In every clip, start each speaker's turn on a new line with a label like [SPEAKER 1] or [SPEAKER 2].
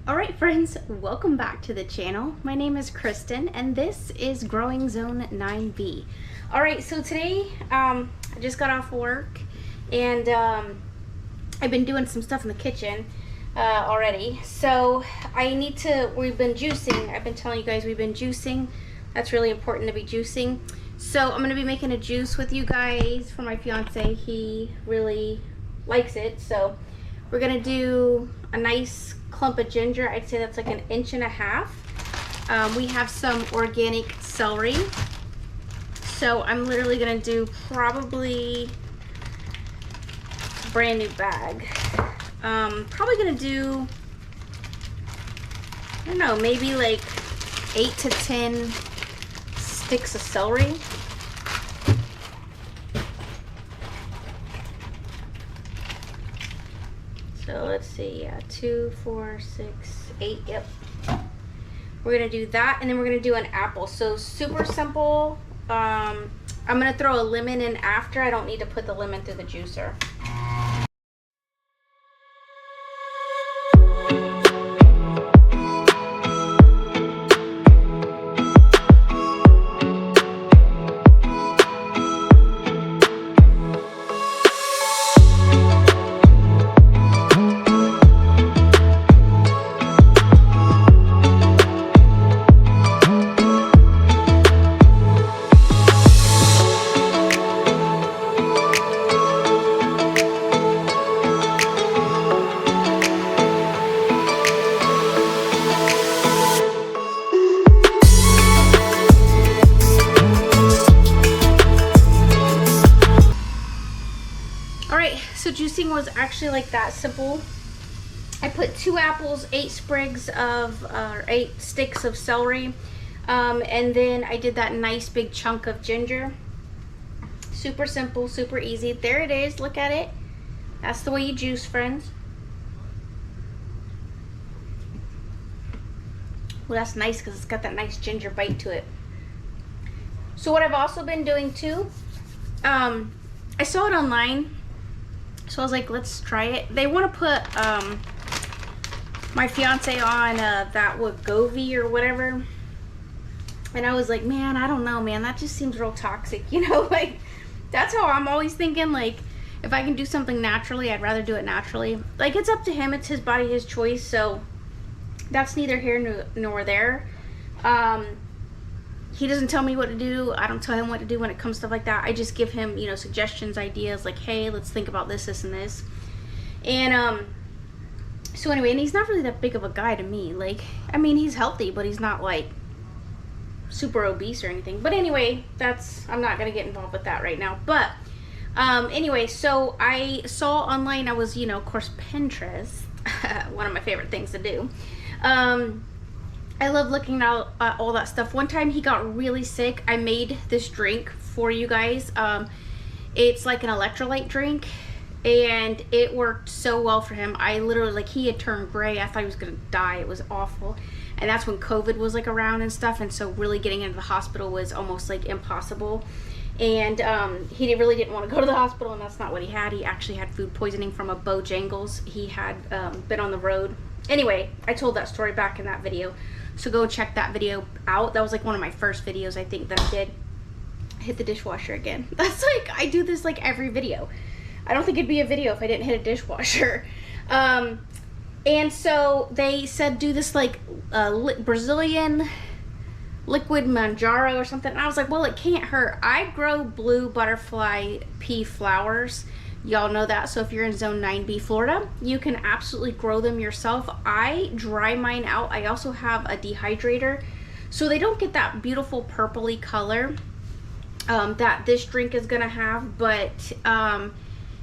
[SPEAKER 1] Alright friends, welcome back to the channel. My name is Kristen and this is Growing Zone 9B. Alright, so today I just got off work and I've been doing some stuff in the kitchen already. So we've been juicing. I've been telling you guys we've been juicing. That's really important to be juicing. So I'm going to be making a juice with you guys for my fiance. He really likes it. So we're going to do a nice clump of ginger. I'd say that's like 1.5 inches. We have some organic celery. So I'm literally going to do probably a brand new bag. Probably going to do, I don't know, maybe like 8 to 10 sticks of celery. So let's see, yeah, 2, 4, 6, 8, yep. We're gonna do that, and then we're gonna do an apple. So super simple. I'm gonna throw a lemon in after. I don't need to put the lemon through the juicer. So juicing was actually like that simple. I put 2 apples, 8 sprigs of, 8 sticks of celery, and then I did that nice big chunk of ginger. Super simple, super easy. There it is, look at it. That's the way you juice, friends. Well, that's nice because it's got that nice ginger bite to it. So what I've also been doing too, I saw it online. So I was like, let's try it. They want to put my fiance on that Wegovy or whatever. And I was like, man, I don't know, man. That just seems real toxic. You know, like, that's how I'm always thinking. Like, if I can do something naturally, I'd rather do it naturally. Like, it's up to him. It's his body, his choice. So that's neither here nor there. He doesn't tell me what to do. I don't tell him what to do when it comes to stuff like that. I just give him, you know, suggestions, ideas, like, hey, let's think about this, this, and this. And so anyway, and he's not really that big of a guy to me. Like, I mean, he's healthy, but he's not like super obese or anything. But anyway, I'm not gonna get involved with that right now. But anyway, so I saw online, I was, you know, of course, Pinterest, one of my favorite things to do. I love looking at all that stuff. One time he got really sick. I made this drink for you guys. It's like an electrolyte drink, and it worked so well for him. I literally, like, he had turned gray. I thought he was gonna die. It was awful. And that's when COVID was like around and stuff, and so really getting into the hospital was almost like impossible. And he really didn't want to go to the hospital, and that's not what he had. He actually had food poisoning from a Bojangles. He had been on the road. Anyway, I told that story back in that video. So go check that video out. That was like one of my first videos, I think, that I did. Hit the dishwasher again. That's like, I do this like every video. I don't think it'd be a video if I didn't hit a dishwasher. And so they said do this like Brazilian liquid Mounjaro or something. And I was like, well, it can't hurt. I grow blue butterfly pea flowers. Y'all know that. So if you're in Zone 9B, Florida, you can absolutely grow them yourself. I dry mine out. I also have a dehydrator, so they don't get that beautiful purpley color that this drink is gonna have, but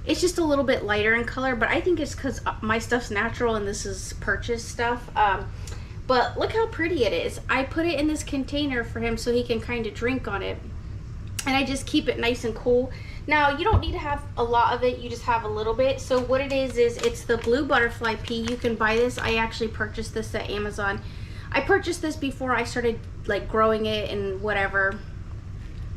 [SPEAKER 1] it's just a little bit lighter in color. But I think it's because my stuff's natural and this is purchased stuff. But look how pretty it is. I put it in this container for him so he can kind of drink on it, and I just keep it nice and cool. Now, you don't need to have a lot of it, you just have a little bit. So what it is it's the blue butterfly pea. You can buy this. I actually purchased this at Amazon. I purchased this before I started like growing it and whatever,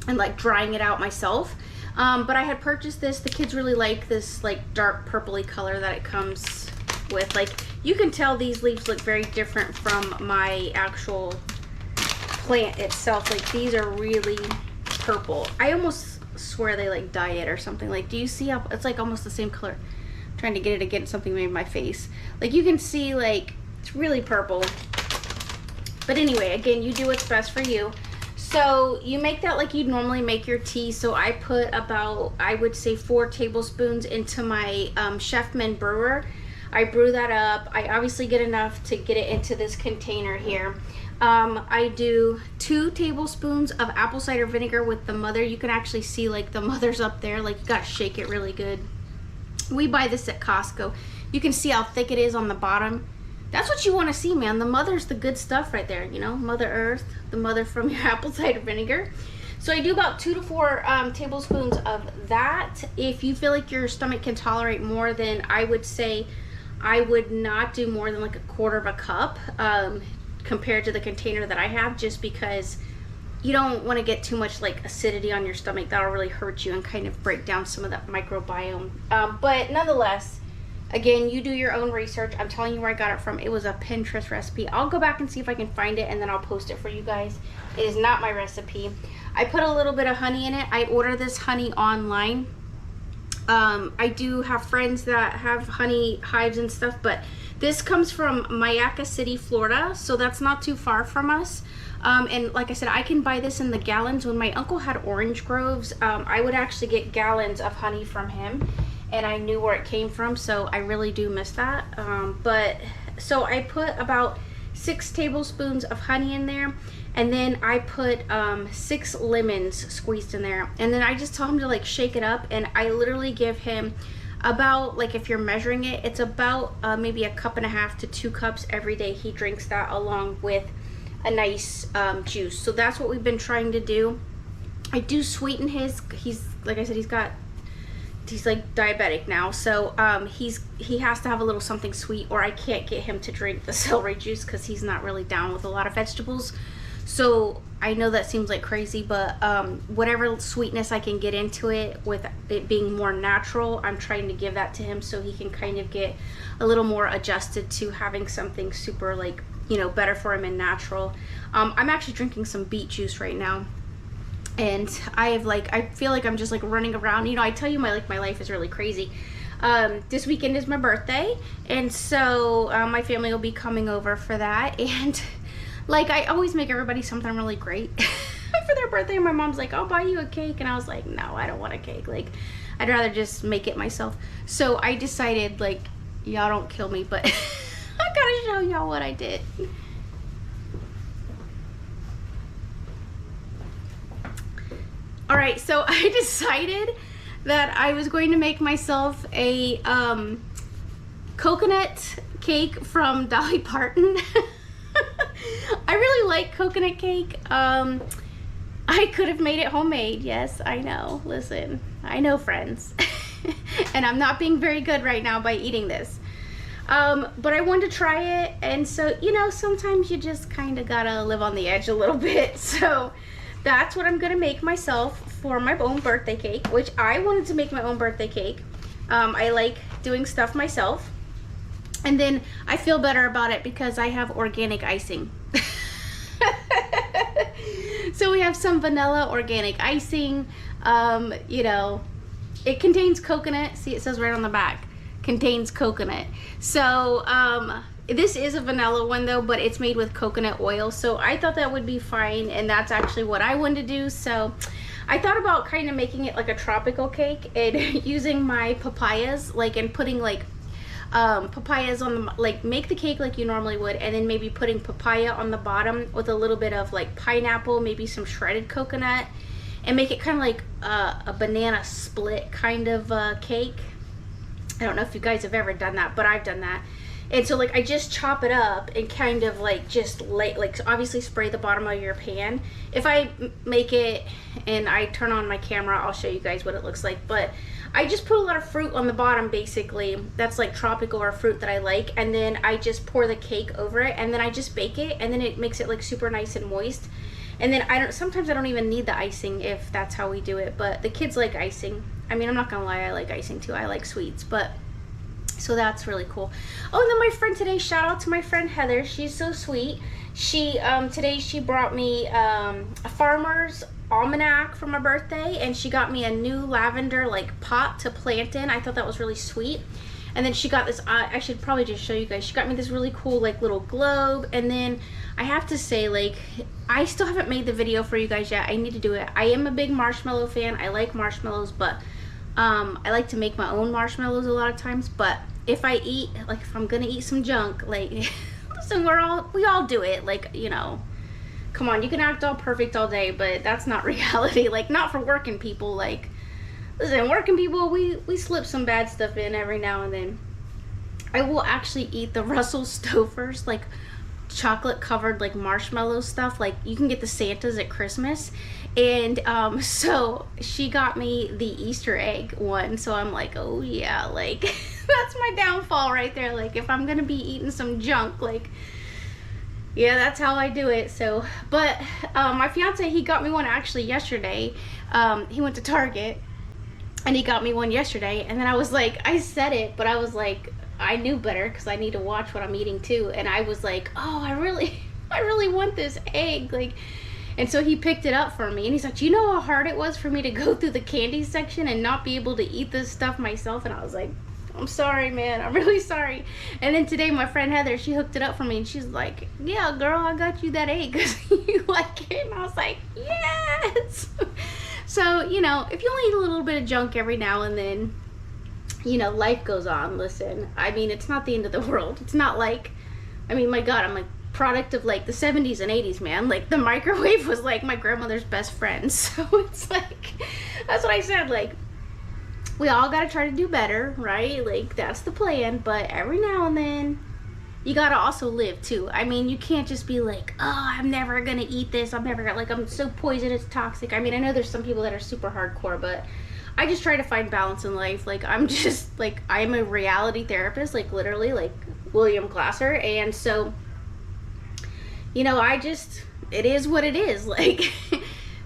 [SPEAKER 1] and like drying it out myself. But I had purchased this. The kids really like this like dark purpley color that it comes with. Like, You can tell these leaves look very different from my actual plant itself. Like these are really purple. I almost swear they like dye it or something. Like, do you see how it's like almost the same color? I'm trying to get it against something made in my face. Like you can see, like it's really purple. But anyway, again, you do what's best for you. So you make that like you'd normally make your tea. So I put about, I would say 4 tablespoons into my Chefman brewer. I brew that up. I obviously get enough to get it into this container here. I do 2 tablespoons of apple cider vinegar with the mother. You can actually see like the mother's up there. Like you gotta shake it really good. We buy this at Costco. You can see how thick it is on the bottom. That's what you want to see, man. The mother's the good stuff right there, you know, Mother Earth, the mother from your apple cider vinegar. So I do about 2 to 4 tablespoons of that. If you feel like your stomach can tolerate more, then I would say I would not do more than like 1/4 cup compared to the container that I have, just because you don't want to get too much like acidity on your stomach. That'll really hurt you and kind of break down some of that microbiome. But nonetheless, again, you do your own research. I'm telling you where I got it from. It was a Pinterest recipe. I'll go back and see if I can find it, and then I'll post it for you guys. It is not my recipe. I put a little bit of honey in it. I order this honey online. I do have friends that have honey hives and stuff, but this comes from Mayaca City, Florida, so that's not too far from us. And like I said, I can buy this in the gallons. When my uncle had orange groves, I would actually get gallons of honey from him, and I knew where it came from, so I really do miss that. So I put about 6 tablespoons of honey in there, and then I put 6 lemons squeezed in there, and then I just tell him to like shake it up, and I literally give him about, like if you're measuring it, it's about maybe 1.5 cups to 2 cups every day. He drinks that along with a nice juice. So that's what we've been trying to do. I do sweeten his, he's, like I said, he's like diabetic now, so he has to have a little something sweet, or I can't get him to drink the celery juice because he's not really down with a lot of vegetables. So I know that seems like crazy, but whatever sweetness I can get into it, with it being more natural, I'm trying to give that to him so he can kind of get a little more adjusted to having something super, like, you know, better for him and natural. I'm actually drinking some beet juice right now, and I feel like I'm just like running around. You know, I tell you, my life is really crazy. This weekend is my birthday, and so my family will be coming over for that, and like I always make everybody something really great for their birthday. My mom's like, I'll buy you a cake, and I was like, no, I don't want a cake. Like, I'd rather just make it myself. So I decided, like, y'all don't kill me, but I gotta show y'all what I did. All right, so I decided that I was going to make myself a coconut cake from Dolly Parton. I really like coconut cake. I could have made it homemade. Yes, I know. Listen, I know, friends. And I'm not being very good right now by eating this. But I wanted to try it, and so, you know, sometimes you just kind of gotta live on the edge a little bit. So that's what I'm gonna make myself for my own birthday cake, which I wanted to make my own birthday cake. I like doing stuff myself. And then I feel better about it because I have organic icing. So we have some vanilla organic icing. You know, it contains coconut. See, it says right on the back, contains coconut. So this is a vanilla one though, but it's made with coconut oil. So I thought that would be fine, and that's actually what I wanted to do. So I thought about kind of making it like a tropical cake and using my papayas, like, and putting like papayas on the, like, make the cake like you normally would, and then maybe putting papaya on the bottom with a little bit of like pineapple, maybe some shredded coconut, and make it kind of like a banana split kind of cake. I don't know if you guys have ever done that, but I've done that. And so like I just chop it up and kind of like just like obviously spray the bottom of your pan. If I make it and I turn on my camera, I'll show you guys what it looks like. But I just put a lot of fruit on the bottom, basically, that's like tropical or fruit that I like, and then I just pour the cake over it, and then I just bake it, and then it makes it like super nice and moist. And then sometimes I don't even need the icing if that's how we do it, but the kids like icing. I mean, I'm not gonna lie, I like icing too. I like sweets, but So that's really cool. Oh, and then my friend today, shout out to my friend Heather. She's so sweet. She today she brought me a farmer's almanac for my birthday, and she got me a new lavender like pot to plant in. I thought that was really sweet. And then she got this, I should probably just show you guys. She got me this really cool like little globe. And then I have to say, like, I still haven't made the video for you guys yet. I need to do it. I am a big marshmallow fan. I like marshmallows, but I like to make my own marshmallows a lot of times. But if I eat, like, if I'm gonna eat some junk, like, listen, we all do it. Like, you know, come on, you can act all perfect all day, but that's not reality. Like, not for working people. Like, listen, working people, we slip some bad stuff in every now and then. I will actually eat the Russell Stover's, like, chocolate covered, like, marshmallow stuff. Like, you can get the Santas at Christmas. And so she got me the Easter egg one. So I'm like, oh yeah, like, that's my downfall right there. Like, if I'm gonna be eating some junk, like, yeah, that's how I do it. So, but my fiance, he got me one actually yesterday. He went to Target and he got me one yesterday, and then I was like, I said it, but I was like, I knew better because I need to watch what I'm eating too. And I was like, oh, I really want this egg, like. And so he picked it up for me, and he's like, you know how hard it was for me to go through the candy section and not be able to eat this stuff myself? And I was like, I'm sorry, man, I'm really sorry. And then today my friend Heather, she hooked it up for me, and she's like, yeah, girl, I got you that egg because you like it. And I was like, yes. So, you know, if you only eat a little bit of junk every now and then, you know, life goes on. Listen, I mean, it's not the end of the world. It's not like, I mean, my God, I'm like product of like the 70s and 80s, man. Like, the microwave was like my grandmother's best friend. So it's like, that's what I said, like, we all got to try to do better, right? Like, that's the plan. But every now and then, you got to also live too. I mean, you can't just be like, oh, I'm never going to eat this. I'm never going to, like, I'm so poisonous, toxic. I mean, I know there's some people that are super hardcore, but I just try to find balance in life. Like, I'm just, like, I'm a reality therapist, like, literally, like William Glasser. And so, you know, it is what it is. Like,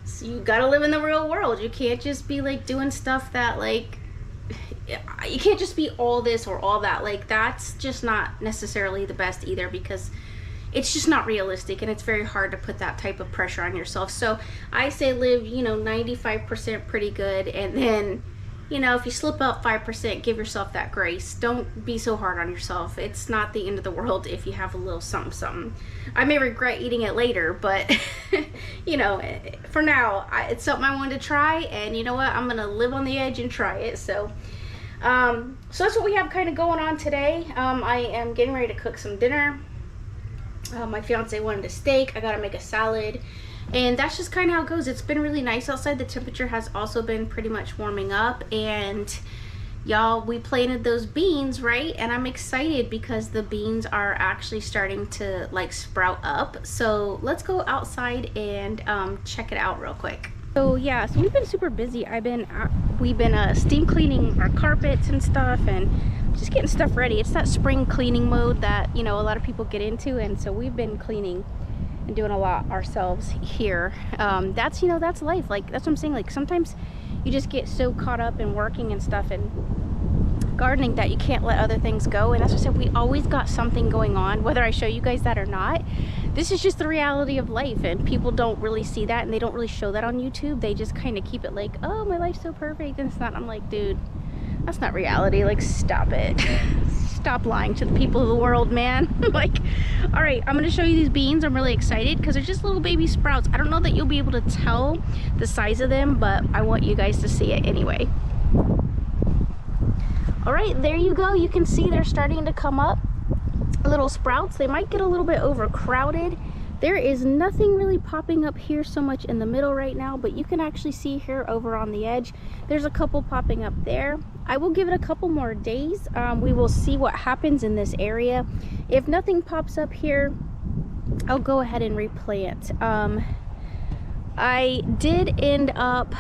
[SPEAKER 1] so you got to live in the real world. You can't just be, like, doing stuff that, like, you can't just be all this or all that. Like, that's just not necessarily the best either, because it's just not realistic, and it's very hard to put that type of pressure on yourself. So I say live, you know, 95% pretty good, and then, you know, if you slip up 5%, give yourself that grace. Don't be so hard on yourself. It's not the end of the world if you have a little something. I may regret eating it later, but you know, for now, it's something I wanted to try, and you know what, I'm gonna live on the edge and try it. So so that's what we have kind of going on today. I am getting ready to cook some dinner. My fiance wanted a steak. I gotta make a salad, and that's just kind of how it goes. It's been really nice outside. The temperature has also been pretty much warming up, and y'all, we planted those beans, right? And I'm excited because the beans are actually starting to like sprout up. So let's go outside and check it out real quick. So yeah, so we've been super busy. We've been steam cleaning our carpets and stuff, and just getting stuff ready. It's that spring cleaning mode that, you know, a lot of people get into, and so we've been cleaning and doing a lot ourselves here. That's, you know, that's life. Like, that's what I'm saying. Like, sometimes you just get so caught up in working and stuff and gardening that you can't let other things go. And that's what I said, we always got something going on, whether I show you guys that or not. This is just the reality of life, and people don't really see that, and they don't really show that on YouTube. They just kind of keep it like, oh, my life's so perfect, and it's not. I'm like, dude, that's not reality. Like, stop it. Stop lying to the people of the world, man. Like, all right, I'm gonna show you these beans. I'm really excited because they're just little baby sprouts. I don't know that you'll be able to tell the size of them, but I want you guys to see it anyway. All right, there you go. You can see they're starting to come up, little sprouts. They might get a little bit overcrowded. There is nothing really popping up here so much in the middle right now, but you can actually see here over on the edge, there's a couple popping up there. I will give it a couple more days. We will see what happens in this area. If nothing pops up here, I'll go ahead and replant. I did end up,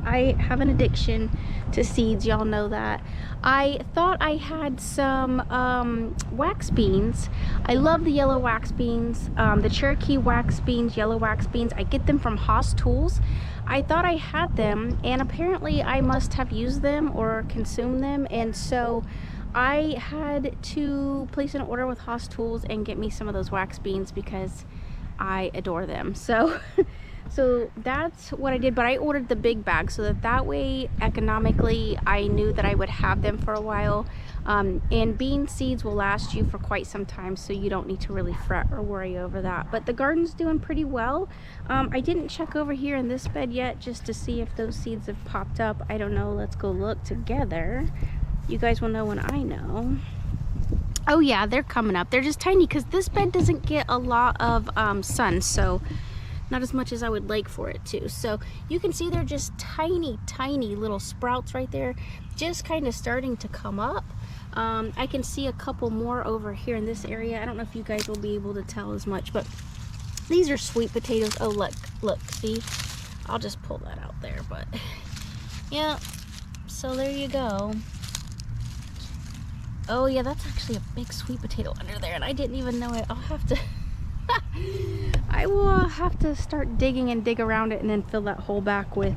[SPEAKER 1] I have an addiction to seeds, y'all know that. I thought I had some wax beans. I love the yellow wax beans, the Cherokee wax beans, yellow wax beans. I get them from Haas Tools. I thought I had them, and apparently I must have used them or consumed them, and so I had to place an order with Haas Tools and get me some of those wax beans because I adore them. So so that's what I did, but I ordered the big bag so that way economically I knew that I would have them for a while. And bean seeds will last you for quite some time, so you don't need to really fret or worry over that. But the garden's doing pretty well. I didn't check over here in this bed yet just to see if those seeds have popped up. I don't know. Let's go look together. You guys will know when I know. Oh yeah, they're coming up. They're just tiny because this bed doesn't get a lot of sun, so not as much as I would like for it to. So you can see they're just tiny little sprouts right there, just kind of starting to come up. I can see a couple more over here in this area. I don't know if you guys will be able to tell as much, but these are sweet potatoes. Oh, look, see? I'll just pull that out there, but yeah, so there you go. Oh yeah, that's actually a big sweet potato under there, and I didn't even know it. I'll have to I will have to start digging and dig around it and then fill that hole back with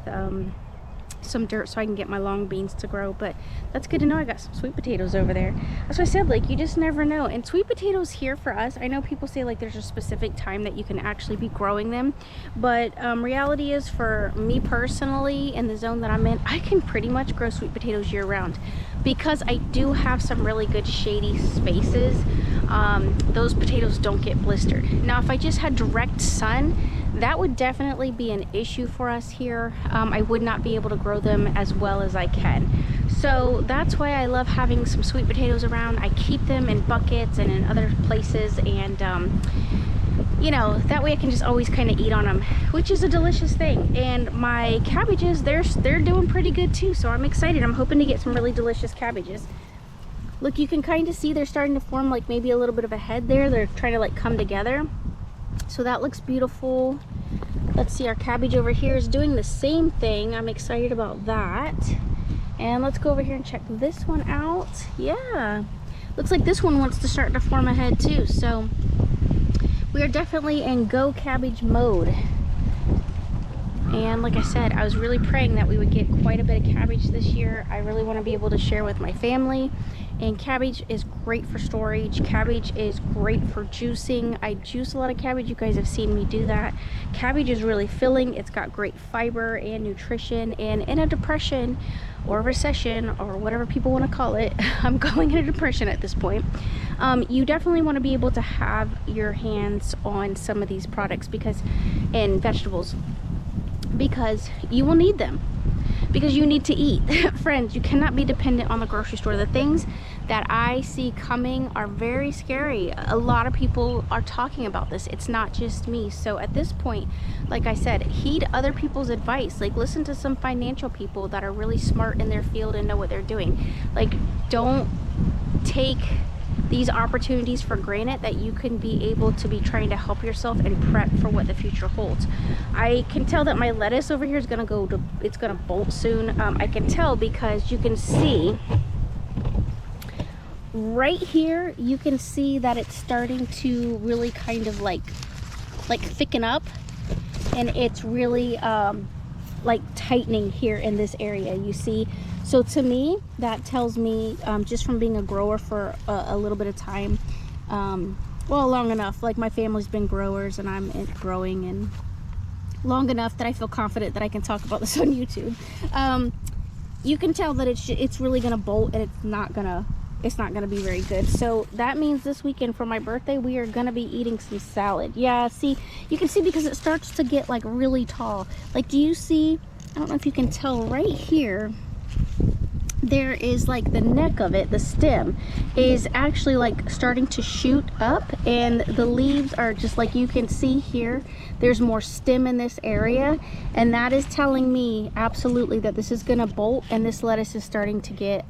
[SPEAKER 1] some dirt so I can get my long beans to grow. But that's good to know I got some sweet potatoes over there. That's what I said, like, you just never know. And sweet potatoes here for us, I know people say like there's a specific time that you can actually be growing them, but reality is, for me personally, in the zone that I'm in, I can pretty much grow sweet potatoes year round because I do have some really good shady spaces. Those potatoes don't get blistered. Now if I just had direct sun, that would definitely be an issue for us here. I would not be able to grow them as well as I can. So that's why I love having some sweet potatoes around. I keep them in buckets and in other places, and you know, that way I can just always kind of eat on them, which is a delicious thing. And my cabbages, they're doing pretty good too, so I'm excited. I'm hoping to get some really delicious cabbages. Look, you can kind of see they're starting to form like maybe a little bit of a head there. They're trying to like come together. So that looks beautiful. Let's see, our cabbage over here is doing the same thing. I'm excited about that. And let's go over here and check this one out. Yeah, looks like this one wants to start to form a head too. So we are definitely in go cabbage mode. And like I said, I was really praying that we would get quite a bit of cabbage this year. I really want to be able to share with my family. And cabbage is great for storage. Cabbage is great for juicing. I juice a lot of cabbage. You guys have seen me do that. Cabbage is really filling. It's got great fiber and nutrition. And in a depression or recession or whatever people want to call it, I'm going in a depression at this point. You definitely want to be able to have your hands on some of these products and vegetables, because you will need them. Because you need to eat. Friends, you cannot be dependent on the grocery store. The things that I see coming are very scary. A lot of people are talking about this. It's not just me. So at this point, like I said, heed other people's advice. Like, listen to some financial people that are really smart in their field and know what they're doing. Like, don't take these opportunities for granted that you can be able to be trying to help yourself and prep for what the future holds. I can tell that my lettuce over here is gonna it's gonna bolt soon. I can tell because you can see right here, you can see that it's starting to really kind of like thicken up, and it's really like tightening here in this area, you see. So to me, that tells me, just from being a grower for a little bit of time, well, long enough, like my family's been growers and I'm growing, and long enough that I feel confident that I can talk about this on YouTube. You can tell that it's really gonna bolt, and it's not gonna be very good. So that means this weekend for my birthday, we are gonna be eating some salad. Yeah, see, you can see because it starts to get like really tall. Like, do you see, I don't know if you can tell right here, there is like the neck of it, the stem is actually like starting to shoot up, and the leaves are just like you can see here, there's more stem in this area, and that is telling me absolutely that this is gonna bolt, and this lettuce is starting to get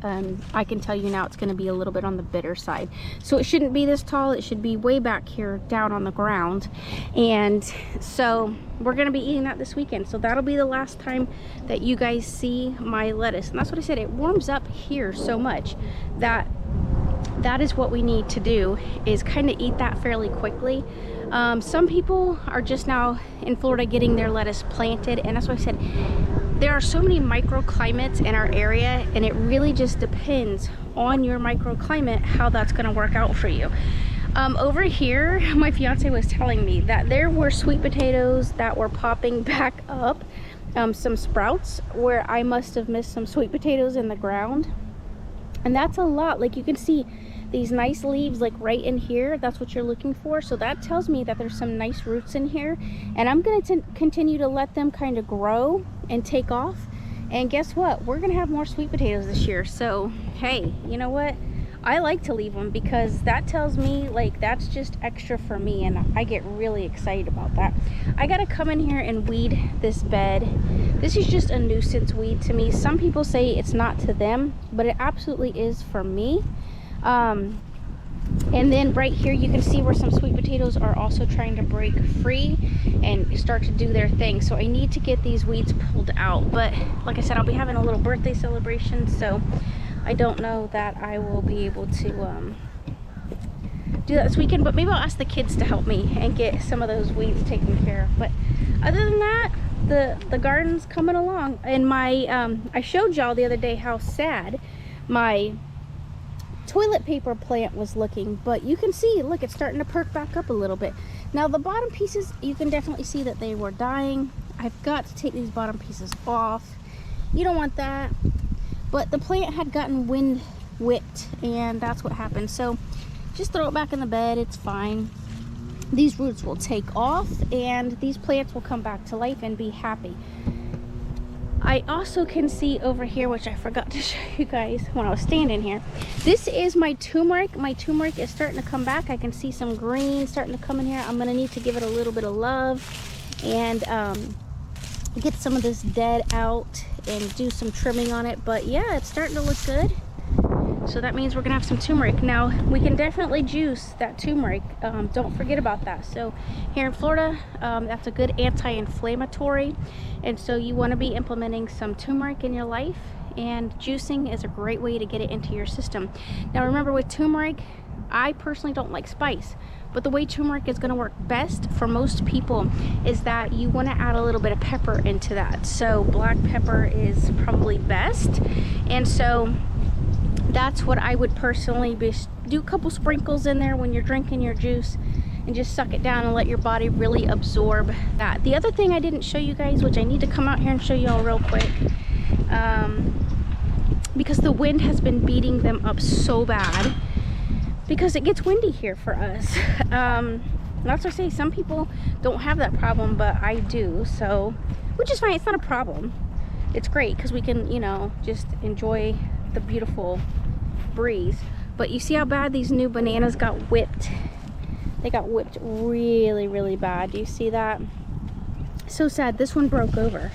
[SPEAKER 1] I can tell you now it's gonna be a little bit on the bitter side. So it shouldn't be this tall, it should be way back here down on the ground. And so we're gonna be eating that this weekend. So that'll be the last time that you guys see my lettuce. And that's what I said, it warms up here so much that is what we need to do, is kind of eat that fairly quickly. Some people are just now in Florida getting their lettuce planted, and that's why I said there are so many microclimates in our area, and it really just depends on your microclimate how that's going to work out for you. Over here, my fiance was telling me that there were sweet potatoes that were popping back up, some sprouts, where I must have missed some sweet potatoes in the ground. And that's a lot. Like, you can see these nice leaves like right in here. That's what you're looking for. So that tells me that there's some nice roots in here, and I'm going to continue to let them kind of grow and take off. And guess what? We're going to have more sweet potatoes this year. So hey, you know what? I like to leave them because that tells me like that's just extra for me, and I get really excited about that. I gotta come in here and weed this bed. This is just a nuisance weed to me. Some people say it's not to them, but it absolutely is for me. And then right here you can see where some sweet potatoes are also trying to break free and start to do their thing. So I need to get these weeds pulled out, but like I said, I'll be having a little birthday celebration, so I don't know that I will be able to do that this weekend, but maybe I'll ask the kids to help me and get some of those weeds taken care of. But other than that, the garden's coming along. And my I showed y'all the other day how sad my toilet paper plant was looking, but you can see, look, it's starting to perk back up a little bit. Now the bottom pieces, you can definitely see that they were dying. I've got to take these bottom pieces off. You don't want that. But the plant had gotten wind whipped, and that's what happened. So just throw it back in the bed, it's fine. These roots will take off and these plants will come back to life and be happy. I also can see over here, which I forgot to show you guys when I was standing here. This is my turmeric. My turmeric is starting to come back. I can see some green starting to come in here. I'm gonna need to give it a little bit of love and get some of this dead out and do some trimming on it. But yeah, it's starting to look good. So that means we're gonna have some turmeric. Now we can definitely juice that turmeric. Don't forget about that. So here in Florida, that's a good anti-inflammatory, and so you want to be implementing some turmeric in your life, and juicing is a great way to get it into your system. Now remember, with turmeric, I personally don't like spice, but the way turmeric is going to work best for most people is that you want to add a little bit of pepper into that. So black pepper is probably best, and so that's what I would personally do. A couple sprinkles in there when you're drinking your juice and just suck it down and let your body really absorb that. The other thing I didn't show you guys, which I need to come out here and show you all real quick, because the wind has been beating them up so bad, because it gets windy here for us. That's what I say, some people don't have that problem, but I do, so, which is fine. It's not a problem. It's great because we can, you know, just enjoy the beautiful breeze. But you see how bad these new bananas got whipped? They got whipped really, really bad. Do you see that? So sad. This one broke over.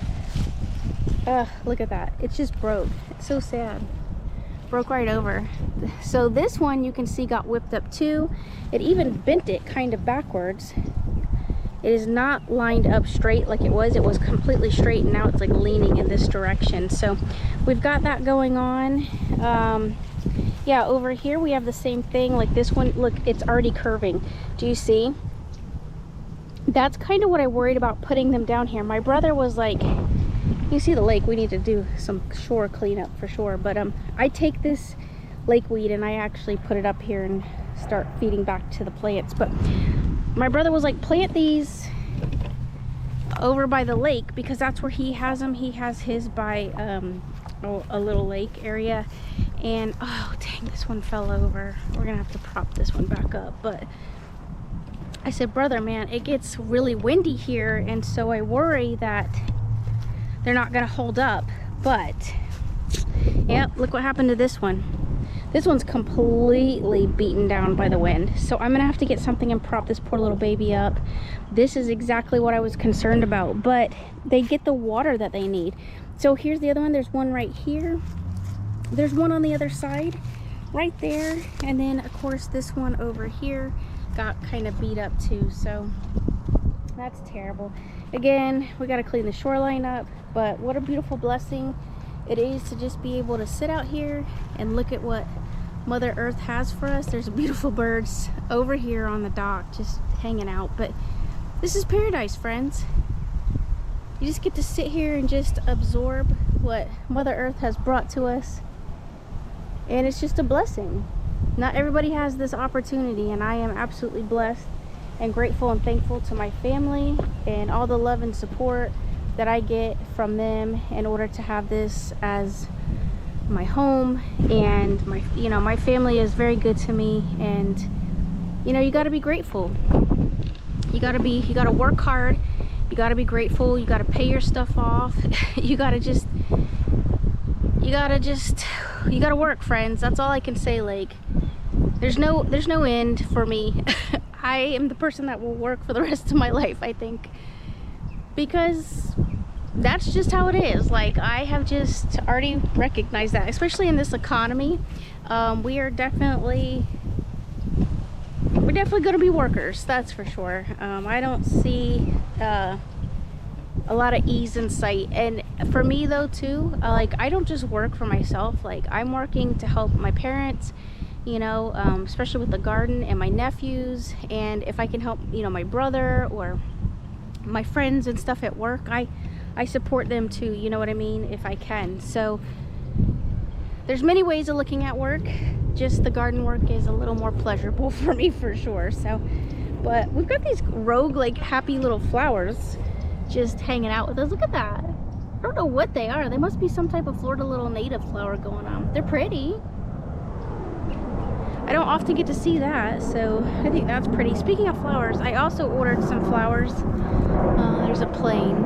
[SPEAKER 1] Ugh, look at that. It just broke. It's so sad. Broke right over. So this one you can see got whipped up too. It even bent it kind of backwards. It is not lined up straight like it was. It was completely straight, and now it's like leaning in this direction. So we've got that going on. Yeah, over here we have the same thing. Like this one, look, it's already curving. Do you see? That's kind of what I worried about putting them down here. My brother was like, you see the lake, we need to do some shore cleanup for sure. But I take this lake weed and I actually put it up here and start feeding back to the plants. But my brother was like, plant these over by the lake, because that's where he has them. He has his by a little lake area. And oh dang, this one fell over. We're gonna have to prop this one back up. But I said, brother, man, it gets really windy here, and so I worry that they're not gonna hold up. But yep, look what happened to this one. This one's completely beaten down by the wind. So I'm gonna have to get something and prop this poor little baby up. This is exactly what I was concerned about, but they get the water that they need. So here's the other one. There's one right here. There's one on the other side right there. And then of course this one over here got kind of beat up too. So that's terrible. Again, we got to clean the shoreline up, but what a beautiful blessing it is to just be able to sit out here and look at what Mother Earth has for us. There's beautiful birds over here on the dock just hanging out, but this is paradise, friends. You just get to sit here and just absorb what Mother Earth has brought to us. And it's just a blessing. Not everybody has this opportunity, and I am absolutely blessed and grateful and thankful to my family and all the love and support that I get from them in order to have this as my home. And my family is very good to me, and you got to be grateful. You got to work hard. You got to be grateful. You got to pay your stuff off. you got to work, friends. That's all I can say. Like, there's no end for me. I am the person that will work for the rest of my life, I think, because that's just how it is. Like, I have just already recognized that, especially in this economy. We're definitely going to be workers, that's for sure. I don't see a lot of ease in sight. And for me though too, like, I don't just work for myself. Like, I'm working to help my parents, especially with the garden, and my nephews. And if I can help my brother or my friends and stuff at work, I support them too, you know what I mean, if I can. So there's many ways of looking at work. Just the garden work is a little more pleasurable for me, for sure. So, but we've got these rogue, like, happy little flowers just hanging out with us. Look at that. I don't know what they are. They must be some type of Florida little native flower going on. They're pretty. I don't often get to see that, so I think that's pretty. Speaking of flowers, I also ordered some flowers. There's a plane.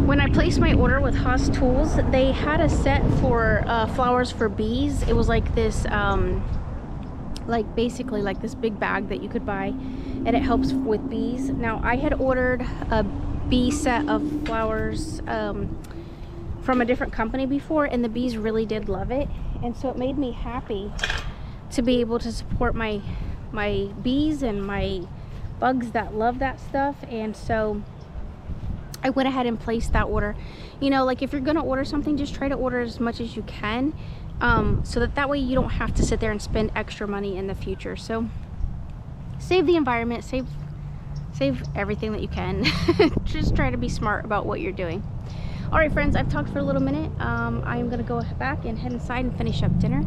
[SPEAKER 1] When I placed my order with Haas Tools, they had a set for flowers for bees. It was like this, basically like this big bag that you could buy, and it helps with bees. Now, I had ordered a bee set of flowers from a different company before, and the bees really did love it. And so it made me happy to be able to support my bees and my bugs that love that stuff. And so I went ahead and placed that order. Like, if you're gonna order something, just try to order as much as you can, so that way you don't have to sit there and spend extra money in the future. So save the environment, save everything that you can. Just try to be smart about what you're doing. All right, friends, I've talked for a little minute. I'm gonna go back and head inside and finish up dinner.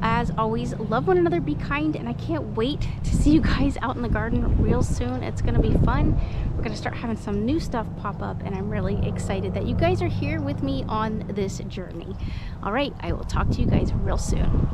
[SPEAKER 1] As always, love one another, be kind, and I can't wait to see you guys out in the garden real soon. It's gonna be fun. We're gonna start having some new stuff pop up, and I'm really excited that you guys are here with me on this journey. All right, I will talk to you guys real soon.